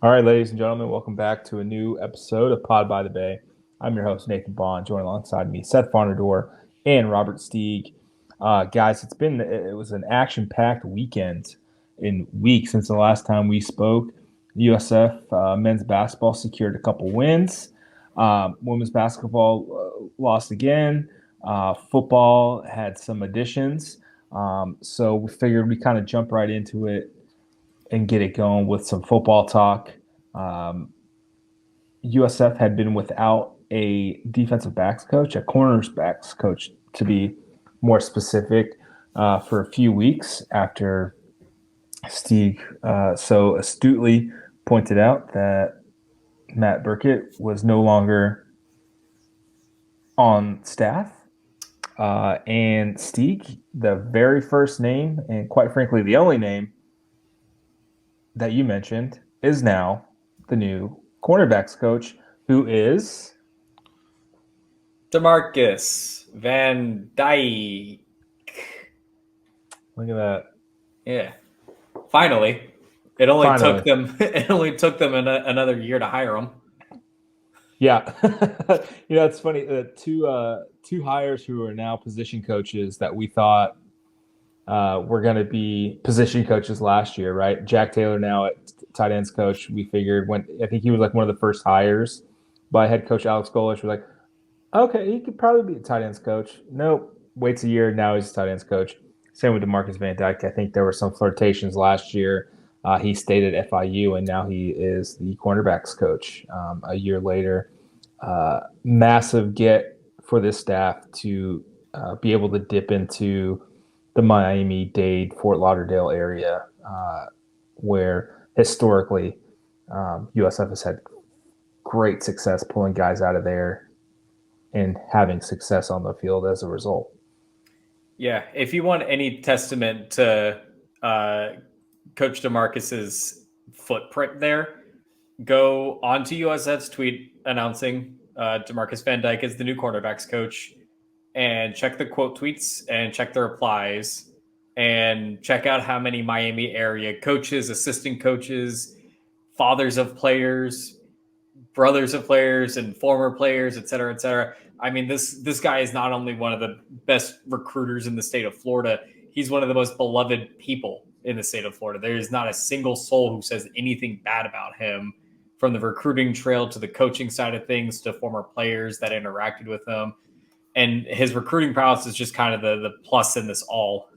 All right, ladies and gentlemen, welcome back to a new episode of Pod by the BAE. I'm your host, Nathan Bond, joined alongside me, Seth Varnadore and Robert Steeg. Guys, it was an action-packed weekend in weeks since the last time we spoke. USF men's basketball secured a couple wins. Women's basketball lost again. Football had some additions. So we figured we kind of jump right into it and get it going with some football talk. Um, USF had been without a defensive backs coach, a corners backs coach to be more specific, for a few weeks after Steeg so astutely pointed out that Matt Burkett was no longer on staff. And Steeg, the very first name, and quite frankly, the only name that you mentioned, is now the new cornerbacks coach, who is Demarcus Van Dyke. Look at that. Yeah, finally. It only Finally. took them. It only took them another year to hire him. Yeah. It's funny. Two hires who are now position coaches that we thought were going to be position coaches last year, right? Jack Taylor now at tight ends coach. We figured I think he was like one of the first hires by head coach Alex Golesh. We're like, okay, he could probably be a tight ends coach. Nope. Waits a year. Now he's a tight ends coach. Same with Demarcus Van Dyke. I think there were some flirtations last year. He stayed at FIU, and now he is the cornerbacks coach a year later. Massive get for this staff to be able to dip into the Miami-Dade, Fort Lauderdale area, where historically USF has had great success pulling guys out of there and having success on the field as a result. Yeah, if you want any testament to Coach DeMarcus's footprint there, go onto USF's tweet announcing Demarcus Van Dyke is the new cornerbacks coach, and check the quote tweets and check the replies and check out how many Miami area coaches, assistant coaches, fathers of players, brothers of players, and former players, et cetera, et cetera. I mean, this guy is not only one of the best recruiters in the state of Florida, he's one of the most beloved people in the state of Florida. There is not a single soul who says anything bad about him, from the recruiting trail to the coaching side of things to former players that interacted with him. And his recruiting prowess is just kind of the plus in this all.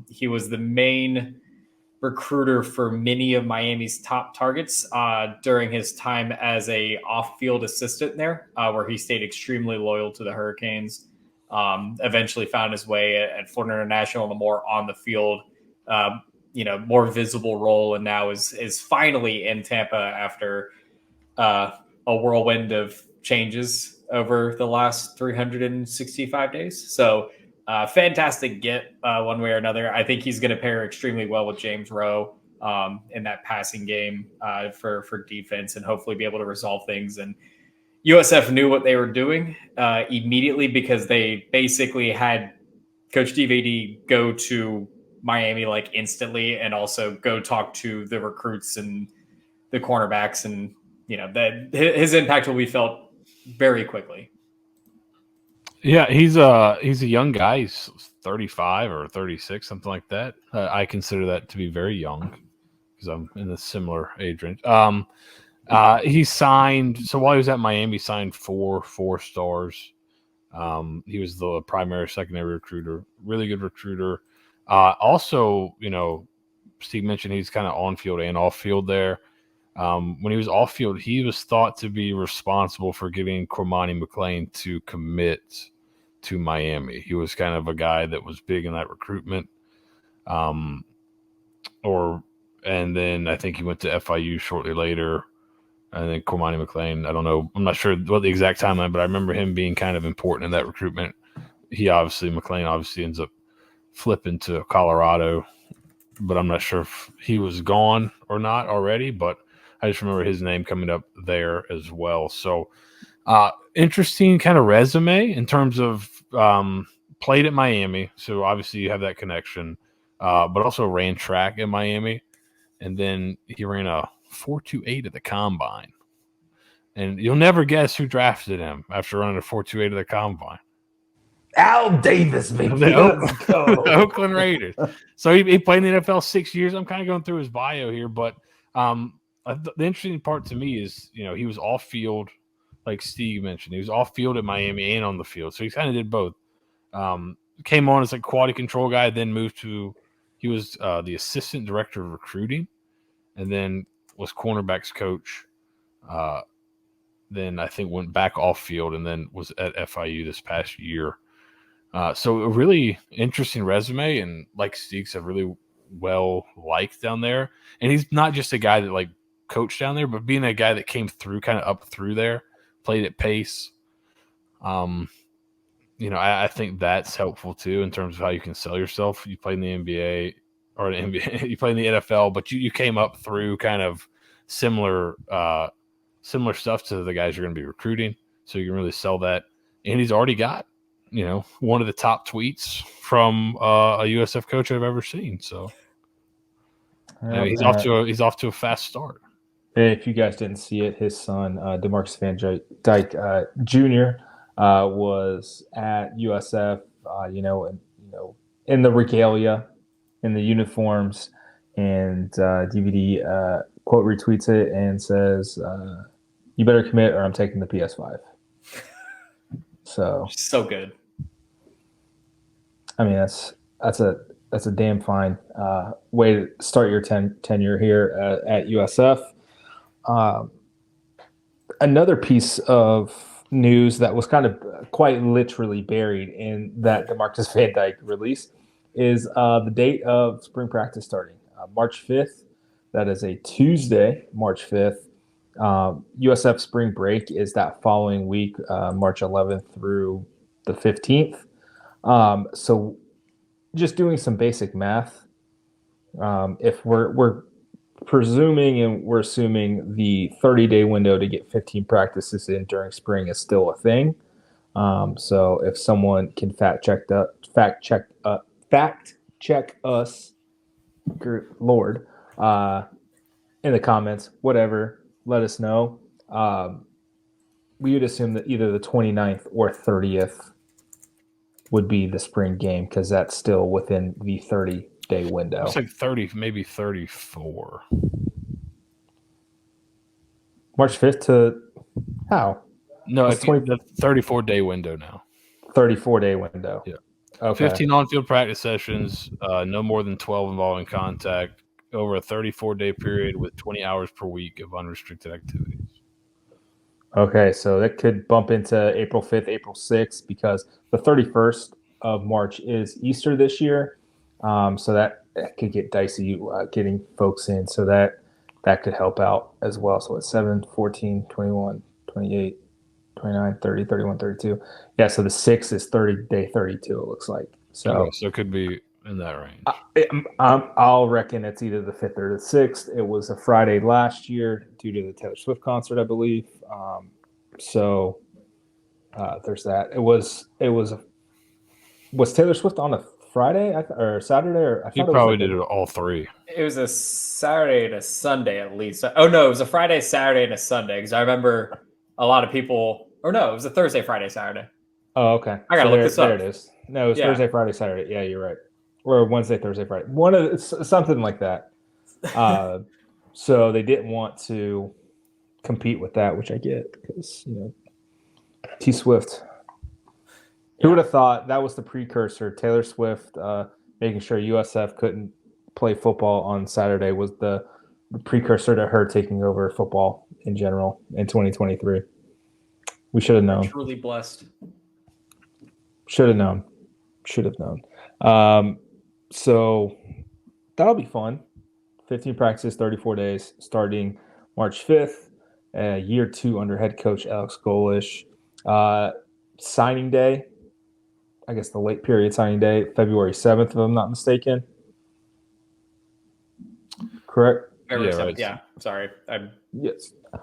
He was the main recruiter for many of Miami's top targets during his time as a off-field assistant there, where he stayed extremely loyal to the Hurricanes. Eventually found his way at Florida International in a more on the field, more visible role, and now is finally in Tampa after a whirlwind of changes over the last 365 days. So fantastic get one way or another. I think he's going to pair extremely well with James Rowe in that passing game for defense, and hopefully be able to resolve things. And USF knew what they were doing immediately, because they basically had Coach DVD go to Miami like instantly, and also go talk to the recruits and the cornerbacks, and that his impact will be felt very quickly. Yeah, he's a young guy. He's 35 or 36, something like that. I consider that to be very young because I'm in a similar age range. He signed. So while he was at Miami, he signed four stars. He was the primary, secondary recruiter. Really good recruiter. Also, Steve mentioned he's kind of on field and off field there. When he was off field, he was thought to be responsible for getting Cormani McClain to commit to Miami. He was kind of a guy that was big in that recruitment. And then I think he went to FIU shortly later. And then Cormani McClain, I don't know, I'm not sure what the exact timeline, but I remember him being kind of important in that recruitment. McClain obviously ends up flipping to Colorado, but I'm not sure if he was gone or not already, but I just remember his name coming up there as well. So interesting kind of resume in terms of played at Miami. So obviously you have that connection, but also ran track at Miami. And then he ran a 4.28 at the combine. And you'll never guess who drafted him after running a 4.28 at the combine. Al Davis, baby. Let's go. The Oakland Raiders. So he played in the NFL 6 years. I'm kind of going through his bio here, but the interesting part to me is, he was off field, like Steve mentioned. He was off field at Miami and on the field. So he kind of did both. Came on as like quality control guy, then moved to he was the assistant director of recruiting, and then was cornerbacks coach. Then I think went back off field and then was at FIU this past year. So a really interesting resume, and like Steve said, really well liked down there. And he's not just a guy that like coached down there, but being a guy that came through kind of up through there, played at pace. I think that's helpful too in terms of how you can sell yourself. You play in the NBA or the NBA, you play in the NFL, but you came up through kind of similar stuff to the guys you're going to be recruiting. So you can really sell that. And he's already got, one of the top tweets from a USF coach I've ever seen. So he's off to a fast start. If you guys didn't see it, his son, Demarcus Van Dyke Jr., was at USF, in the regalia, in the uniforms, and DVD quote retweets it and says, "You better commit, or I'm taking the PS5." So good. I mean, that's a damn fine way to start your tenure here at USF. Another piece of news that was kind of quite literally buried in that Demarcus Van Dyke release is the date of spring practice starting, March 5th. That is a Tuesday, March 5th. USF spring break is that following week, March 11th through the 15th. So just doing some basic math, if we're presuming and we're assuming the 30-day window to get 15 practices in during spring is still a thing. So if someone can fact check us, good Lord, in the comments, whatever, let us know. We would assume that either the 29th or 30th would be the spring game, because that's still within the 30-day window. It's like 30, maybe 34. March 5th to how? No, it's the 34-day window now. 34-day window. Yeah. Okay. 15 on-field practice sessions, no more than 12 involving contact, over a 34-day period with 20 hours per week of unrestricted activities. Okay, so that could bump into April 5th, April 6th, because the 31st of March is Easter this year. So that could get dicey getting folks in. So that could help out as well. So it's 7, 14, 21, 28, 29, 30, 31, 32. Yeah, so the 6th is 30-day 32, it looks like. So it could be in that range. I'll reckon it's either the 5th or the 6th. It was a Friday last year due to the Taylor Swift concert, I believe. So there's that. Was Taylor Swift on a Friday or Saturday? Or he probably did it all three. It was a Saturday and a Sunday at least. Oh no, it was a Friday, Saturday, and a Sunday, because I remember a lot of people. Or no, it was a Thursday, Friday, Saturday. Oh, okay. I gotta look this up. There it is. No, it was Thursday, Friday, Saturday. Yeah, you're right. Or Wednesday, Thursday, Friday. Something like that. So they didn't want to compete with that, which I get, because T Swift. Who would have thought that was the precursor? Taylor Swift making sure USF couldn't play football on Saturday was the precursor to her taking over football in general in 2023. We should have known. Truly blessed. Should have known. So that'll be fun. 15 practices, 34 days, starting March 5th. Year 2 under head coach Alex Golish. Signing day, I guess the late period signing day, February 7th, if I'm not mistaken. Correct? February 7th, right. Yeah. Sorry. I'm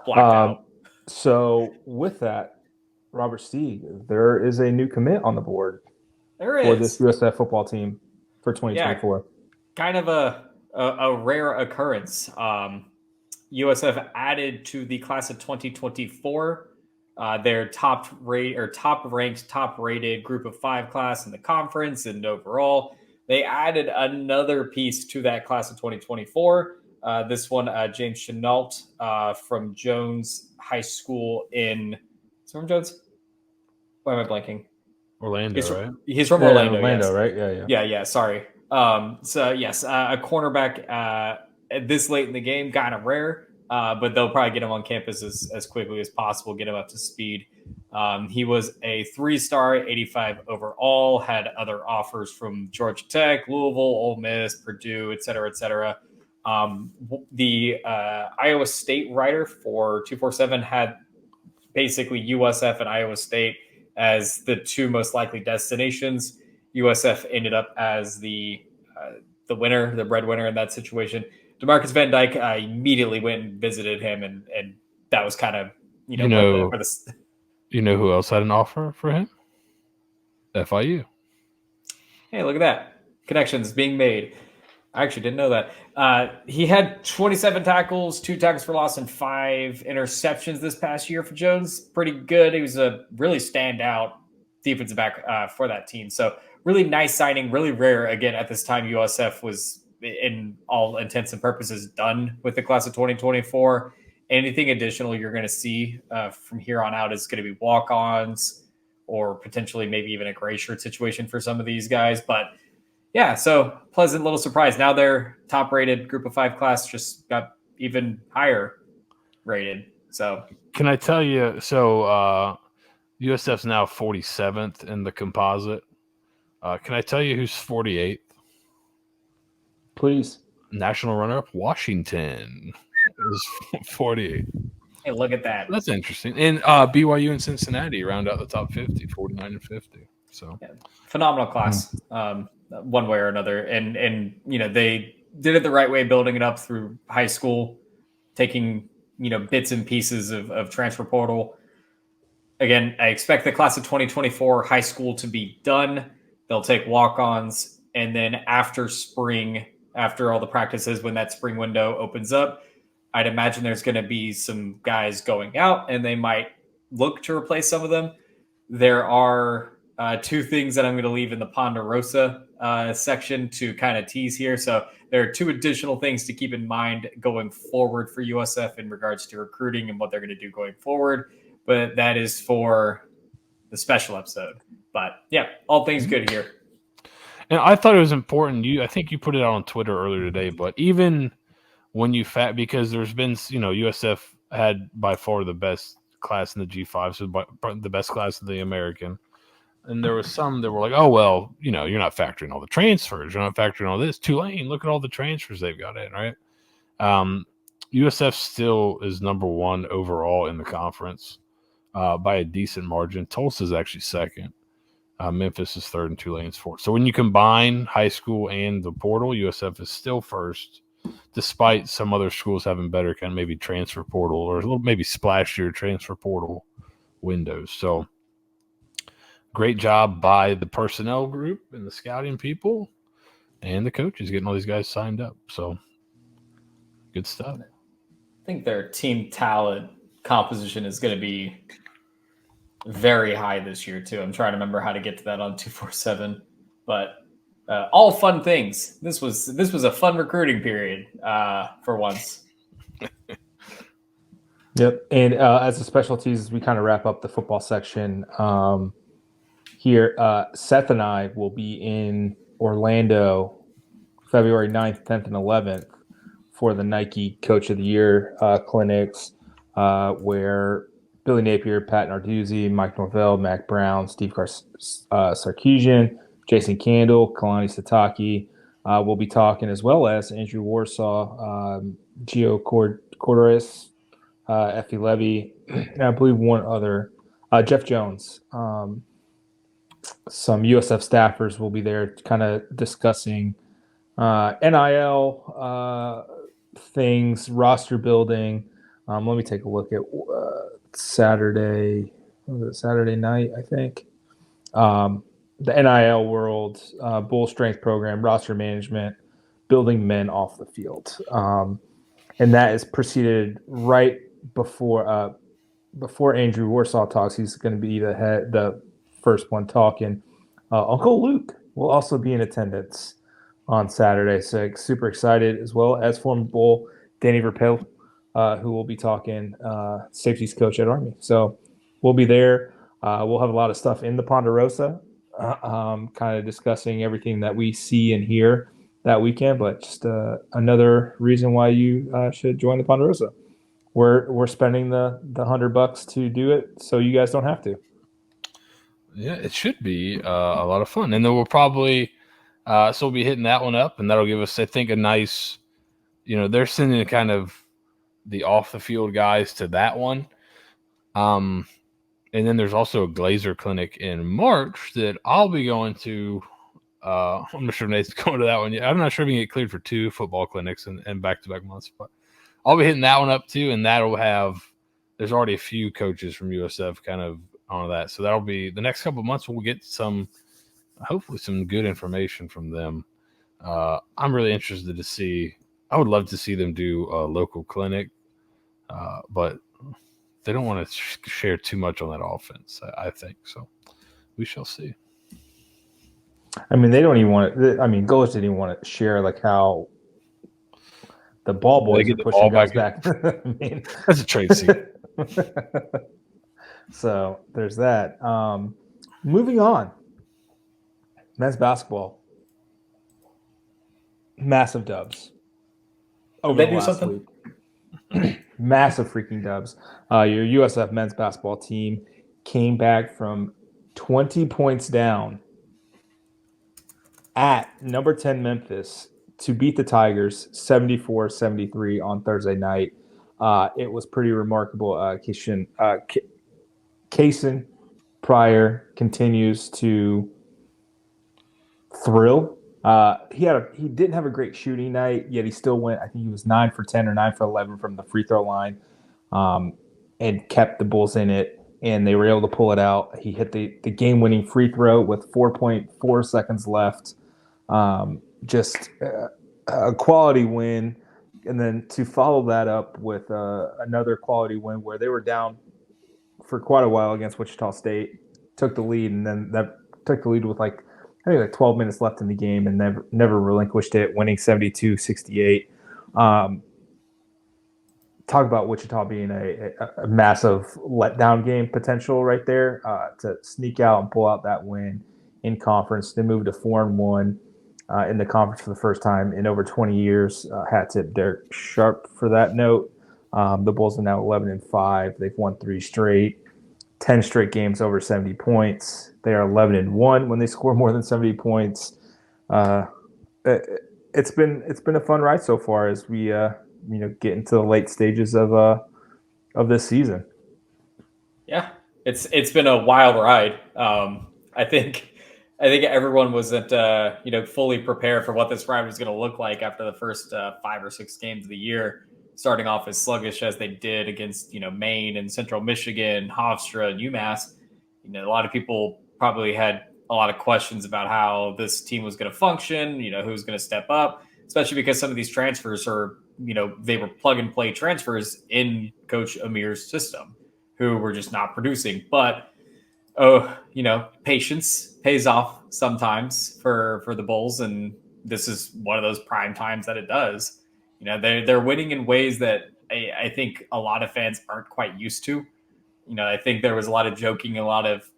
blacked out. So with that, Robert Steeg, there is a new commit on the board for this USF football team for 2024. Yeah, kind of a rare occurrence. USF added to the class of 2024 their top-ranked, top-rated group of 5 class in the conference and overall. They added another piece to that class of 2024. This one, James Chenault from Jones High School in... Is it from Jones? Why am I blanking? Orlando, right? He's from Orlando. Orlando, yes. right? Yeah. Sorry. So yes, a cornerback this late in the game, kind of rare, but they'll probably get him on campus as quickly as possible, get him up to speed. He was a 3-star, 85 overall, had other offers from Georgia Tech, Louisville, Ole Miss, Purdue, et cetera, et cetera. The Iowa State writer for 247 had basically USF and Iowa State as the 2 most likely destinations. USF ended up as the winner, the breadwinner in that situation. Demarcus Van Dyke immediately went and visited him, and that was kind of you know who else had an offer for him? FIU. Hey, look at that. Connections being made. I actually didn't know that. He had 27 tackles, 2 tackles for loss, and 5 interceptions this past year for Jones. Pretty good. He was a really standout defensive back for that team. So really nice signing, really rare. Again, at this time, USF was, in all intents and purposes, done with the class of 2024. Anything additional you're going to see from here on out is going to be walk-ons or potentially maybe even a gray shirt situation for some of these guys. But yeah, so pleasant little surprise. Now their top-rated group of 5 class just got even higher rated. So can I tell you? So USF's now 47th in the composite. Can I tell you who's 48th? Please. National runner-up Washington is 48. Hey, look at that. That's interesting. And BYU and Cincinnati round out the top 50, 49 and 50. So yeah, phenomenal class, one way or another. And they did it the right way, building it up through high school, taking bits and pieces of transfer portal. Again, I expect the class of 2024 high school to be done. They'll take walk-ons, and then after spring, after all the practices, when that spring window opens up, I'd imagine there's going to be some guys going out, and they might look to replace some of them. There are 2 things that I'm going to leave in the Ponderosa section to kind of tease here. So there are 2 additional things to keep in mind going forward for USF in regards to recruiting and what they're going to do going forward. But that is for the special episode. But yeah, all things good here. And I thought it was important. I think you put it out on Twitter earlier today, but even when you because there's been, USF had by far the best class in the G5, so the best class of the American. And there was some that were like, oh, well, you're not factoring all the transfers. You're not factoring all this. Tulane, look at all the transfers they've got in, right? USF still is number 1 overall in the conference by a decent margin. Tulsa's actually 2nd. Memphis is 3rd and Tulane's 4th. So when you combine high school and the portal, USF is still 1st, despite some other schools having better kind of maybe transfer portal or a little maybe splashier transfer portal windows. So great job by the personnel group and the scouting people and the coaches getting all these guys signed up. So good stuff. I think their team talent composition is going to be very high this year too. I'm trying to remember how to get to that on 247, but all fun things. This was a fun recruiting period for once. Yep. And as a specialties, we kind of wrap up the football section here. Seth and I will be in Orlando February 9th, 10th, and 11th for the Nike Coach of the Year clinics, where Billy Napier, Pat Narduzzi, Mike Norvell, Mac Brown, Steve Sarkisian, Jason Candle, Kalani Sataki will be talking, as well as Andrew Warsaw, Gio Corderis, Effie Levy, and I believe one other, Jeff Jones. Some USF staffers will be there kind of discussing NIL things, roster building. Let me take a look at Saturday night, I think. The NIL world, bull strength program, roster management, building men off the field. and that is preceded right before Andrew Warsaw talks. He's going to be the first one talking. Uncle Luke will also be in attendance on Saturday, so super excited, as well as former Bull Danny Verpel, who will be talking, safeties coach at Army. So we'll be there. We'll have a lot of stuff in the Ponderosa, kind of discussing everything that we see and hear that weekend. But just another reason why you should join the Ponderosa. We're spending the $100 to do it, so you guys don't have to. Yeah, it should be a lot of fun, and then we'll probably so we'll be hitting that one up, and that'll give us, I think, a nice. They're sending kind of the off the field guys to that one. And then there's also a Glazer clinic in March that I'll be going to. I'm not sure if Nate's going to that one yet. I'm not sure if we can get cleared for 2 football clinics and back-to-back months, but I'll be hitting that one up too, and that'll have – there's already a few coaches from USF kind of on that. So that'll be – the next couple of months we'll get hopefully some good information from them. I'm really interested to see – I would love to see them do a local clinic, but they don't want to share too much on that offense, I think. So we shall see. I mean, they don't even want to. I mean, Golich didn't even want to share like how the ball boys are pushing guys back. I mean, that's a trade secret. So there's that. Moving on, men's basketball, massive dubs. They do something. Massive freaking dubs. Your USF men's basketball team came back from 20 points down at number 10 Memphis to beat the Tigers 74-73 on Thursday night. It was pretty remarkable. Kasean Pryor continues to thrill. He didn't have a great shooting night, yet he still went. I think he was 9 for 10 or 9 for 11 from the free throw line, and kept the Bulls in it. And they were able to pull it out. He hit the game-winning free throw with 4.4 seconds left. Just a quality win. And then to follow that up with another quality win where they were down for quite a while against Wichita State, took the lead, and then that took the lead with I think 12 minutes left in the game, and never relinquished it, winning 72-68. Talk about Wichita being a massive letdown game potential right there, to sneak out and pull out that win in conference. They moved to 4-1 in the conference for the first time in over 20 years. Hat tip Derek Sharp for that note. The Bulls are now 11-5. They've won 3 straight, 10 straight games over 70 points. They are 11-1 when they score more than 70 points. It's been a fun ride so far as we get into the late stages of this season. Yeah, it's been a wild ride. I think everyone wasn't fully prepared for what this ride was going to look like after the first 5 or 6 games of the year, starting off as sluggish as they did against Maine and Central Michigan, Hofstra, and UMass. A lot of people probably had a lot of questions about how this team was going to function. Who's going to step up, especially because some of these transfers are they were plug and play transfers in Coach Amir's system, who were just not producing. But patience pays off sometimes for the Bulls, and this is one of those prime times that it does. They're winning in ways that I think a lot of fans aren't quite used to. I think there was a lot of joking, a lot of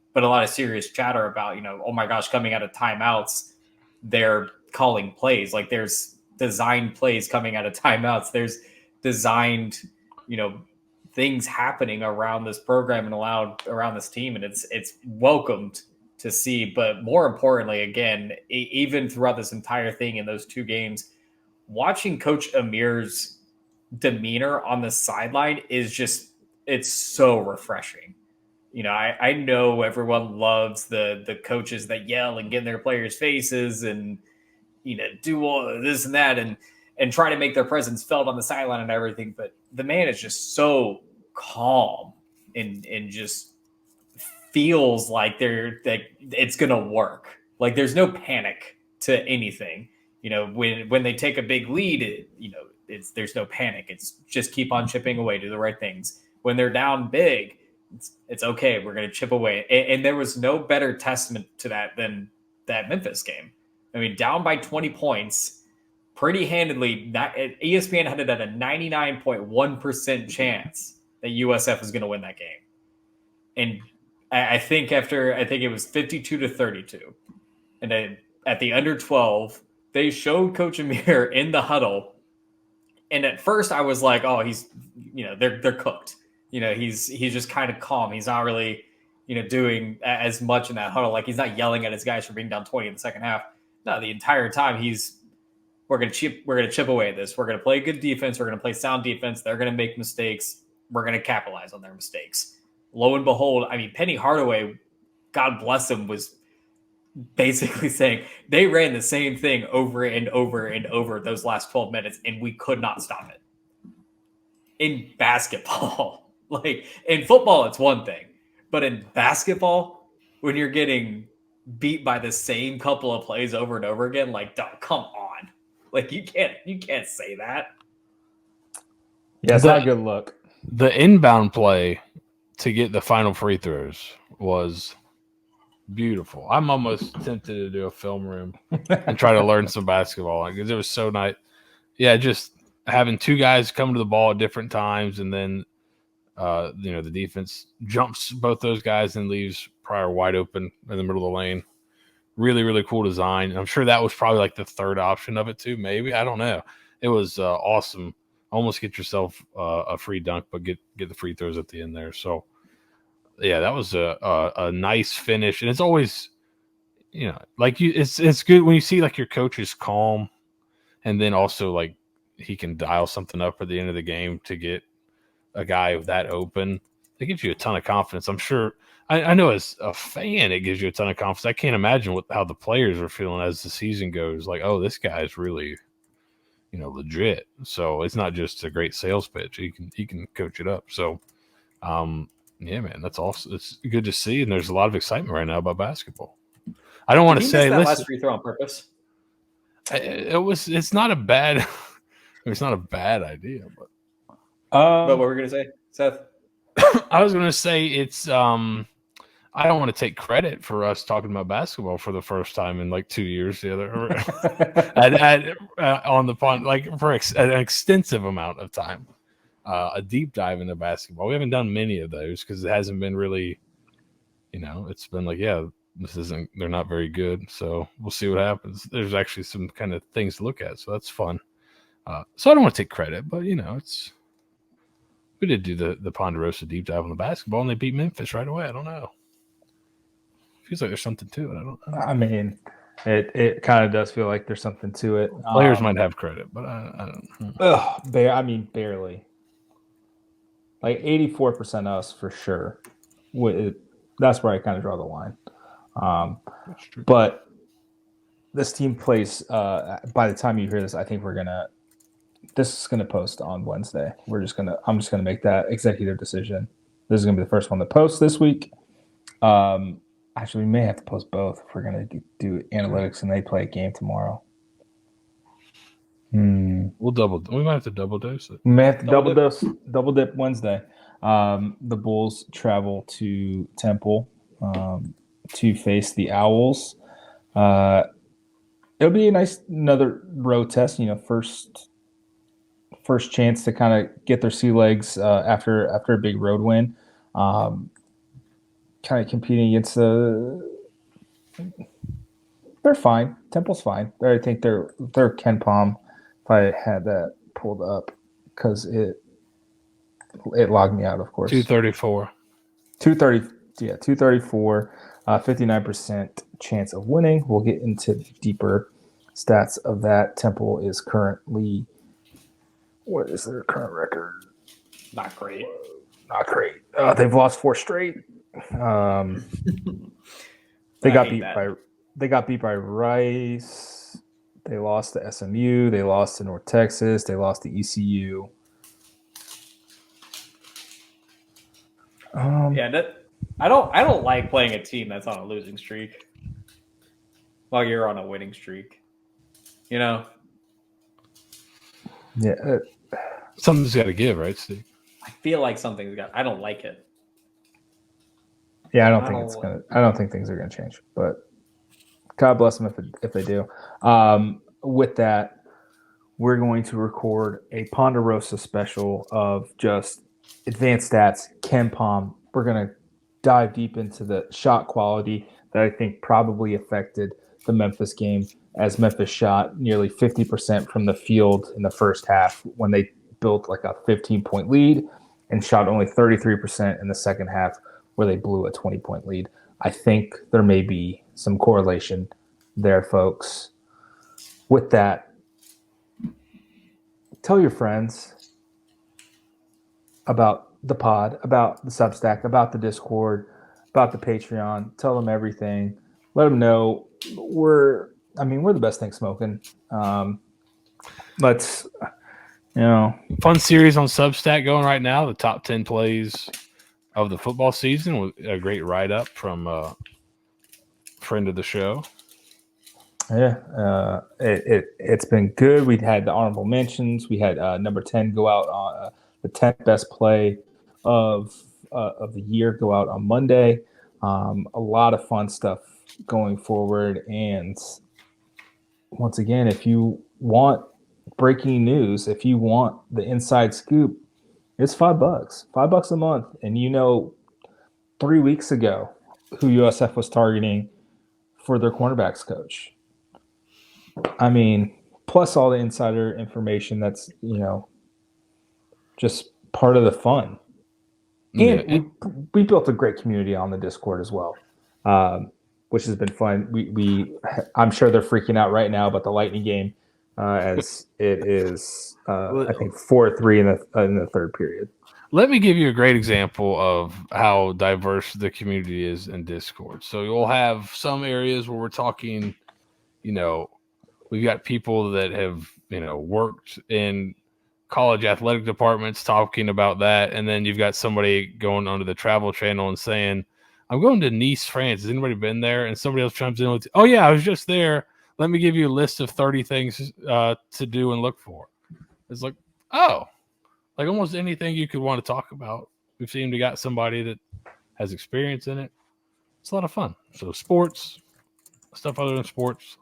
serious chatter about, oh my gosh, coming out of timeouts, they're calling plays. Like there's designed plays coming out of timeouts. There's designed, things happening around this program and around this team. And it's welcomed to see. But more importantly, again, even throughout this entire thing in those 2 games, watching Coach Amir's demeanor on the sideline is it's so refreshing. I know everyone loves the coaches that yell and get in their players' faces and, do all this and that and try to make their presence felt on the sideline and everything. But the man is just so calm and just feels like it's going to work. Like there's no panic to anything. when they take a big lead, there's no panic. It's just keep on chipping away, do the right things. When they're down big, it's okay. We're going to chip away. And there was no better testament to that than that Memphis game. I mean, down by 20 points, pretty handedly. ESPN had it at a 99.1% chance that USF was going to win that game. And I think it was 52-32. And then at the under 12, they showed Coach Amir in the huddle. And at first I was like, oh, he's, they're cooked. He's just kind of calm. He's not really, doing as much in that huddle. Like, he's not yelling at his guys for being down 20 in the second half. No, the entire time we're going to chip away at this. We're going to play good defense. We're going to play sound defense. They're going to make mistakes. We're going to capitalize on their mistakes. Lo and behold, I mean, Penny Hardaway, God bless him, was basically saying they ran the same thing over and over and over those last 12 minutes, and we could not stop it. In basketball, like in football, it's one thing, but in basketball, when you're getting beat by the same couple of plays over and over again, like, come on, like you can't say that. Yeah, it's not a good look. The inbound play to get the final free throws was beautiful. I'm almost tempted to do a film room and try to learn some basketball because it was so nice. Yeah, just having two guys come to the ball at different times, and then the defense jumps both those guys and leaves Pryor wide open in the middle of the lane. Really, really cool design. And I'm sure that was probably like the third option of it too. Maybe, I don't know. It was awesome. Almost get yourself a free dunk, but get the free throws at the end there. So yeah, that was a nice finish. And it's always, it's good when you see like your coach is calm, and then also like he can dial something up at the end of the game to get a guy that open. It gives you a ton of confidence. I'm sure. I know as a fan, it gives you a ton of confidence. I can't imagine how the players are feeling as the season goes. Like, oh, this guy is really, legit. So it's not just a great sales pitch. He can coach it up. So, yeah, man, that's awesome. It's good to see, and there's a lot of excitement right now about basketball. I don't want to say that last free throw on purpose. It's not a bad. It's not a bad idea, but. But what were we gonna say, Seth? I was gonna say it's. I don't want to take credit for us talking about basketball for the first time in like 2 years. The other on the pond, like for an extensive amount of time, a deep dive into basketball. We haven't done many of those because it hasn't been really, it's been like, yeah, they're not very good. So we'll see what happens. There's actually some kind of things to look at, so that's fun. So I don't want to take credit, but we did do the Ponderosa deep dive on the basketball, and they beat Memphis right away. I don't know. Feels like there's something to it. I don't know. I mean, it kind of does feel like there's something to it. Players might have credit, but I don't know. Barely. Like 84% us for sure. That's where I kind of draw the line. But this team plays. By the time you hear this, I think this is gonna post on Wednesday. I'm just gonna make that executive decision. This is gonna be the first one to post this week. Actually, we may have to post both if we're gonna do analytics and they play a game tomorrow. We might have to double dose it. We may have to double dip Wednesday. The Bulls travel to Temple to face the Owls. It'll be another road test. First chance to kind of get their sea legs after a big road win. Kind of competing against they're fine. Temple's fine. I think they're Ken Palm. If I had that pulled up, because it logged me out, of course. 234. 234. 59% chance of winning. We'll get into deeper stats of that. Temple is currently. What is their current record? Not great. They've lost 4 straight. They got beat by Rice. They lost to SMU. They lost to North Texas. They lost to ECU. I don't like playing a team that's on a losing streak while you're on a winning streak. You know, Yeah, Something's got to give, right, Steve? I feel like something's got. I don't like it. yeah. I don't think things are gonna change. But God bless them if they do. With that, we're going to record a Ponderosa special of just advanced stats, Ken Palm. We're going to dive deep into the shot quality that I think probably affected the Memphis game, as Memphis shot nearly 50% from the field in the first half when they built like a 15-point lead, and shot only 33% in the second half where they blew a 20-point lead. I think there may be some correlation there, folks. With that, tell your friends about the pod, about the Substack, about the Discord, about the Patreon. Tell them everything. Let them know we're the best thing smoking. Let's, Fun series on Substack going right now. The top 10 plays of the football season with a great write-up from a friend of the show. Yeah, it's been good. We had the honorable mentions. We had number 10 go out on the 10th best play of the year go out on Monday. A lot of fun stuff going forward. And once again, if you want breaking news, if you want the inside scoop, it's $5, $5 a month. And 3 weeks ago who USF was targeting for their cornerbacks coach. I mean, plus all the insider information that's, just part of the fun. And we built a great community on the Discord as well, which has been fun. I'm sure they're freaking out right now about the Lightning game, as it is, I think 4-3 in the third period. Let me give you a great example of how diverse the community is in Discord. So you'll have some areas where we're talking, we've got people that have, worked in college athletic departments talking about that. And then you've got somebody going onto the travel channel and saying, I'm going to Nice, France. Has anybody been there? And somebody else chimes in with, oh, yeah, I was just there. Let me give you a list of 30 things to do and look for. It's like, oh, like almost anything you could want to talk about. We've seemed to got somebody that has experience in it. It's a lot of fun. So sports, stuff other than sports,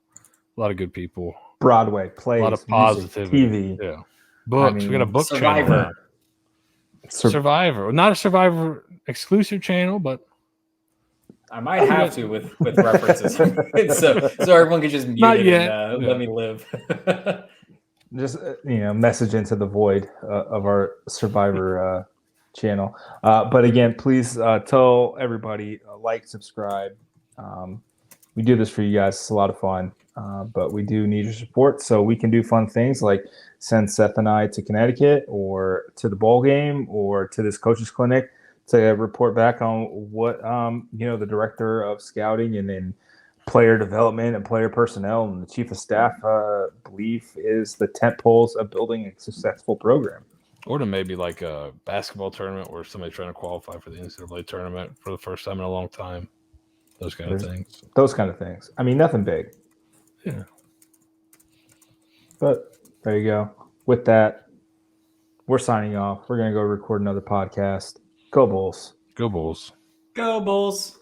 a lot of good people. Broadway plays, a lot of positivity. TV. Yeah. Books. We got a book Survivor. channel. Survivor. Not a Survivor exclusive channel, but I might have to with references, so everyone can just mute Not it yet. and let me live. Just message into the void of our Survivor channel. But again, please tell everybody, like, subscribe. We do this for you guys. It's a lot of fun, but we do need your support so we can do fun things like send Seth and I to Connecticut or to the bowl game or to this coaches clinic to report back on what the director of scouting and then player development and player personnel and the chief of staff believe is the tent poles of building a successful program. Or to maybe like a basketball tournament where somebody's trying to qualify for the NCAA tournament for the first time in a long time. Those kind of things. I mean, nothing big. Yeah. But there you go. With that, we're signing off. We're going to go record another podcast. Go Bulls. Go Bulls. Go Bulls.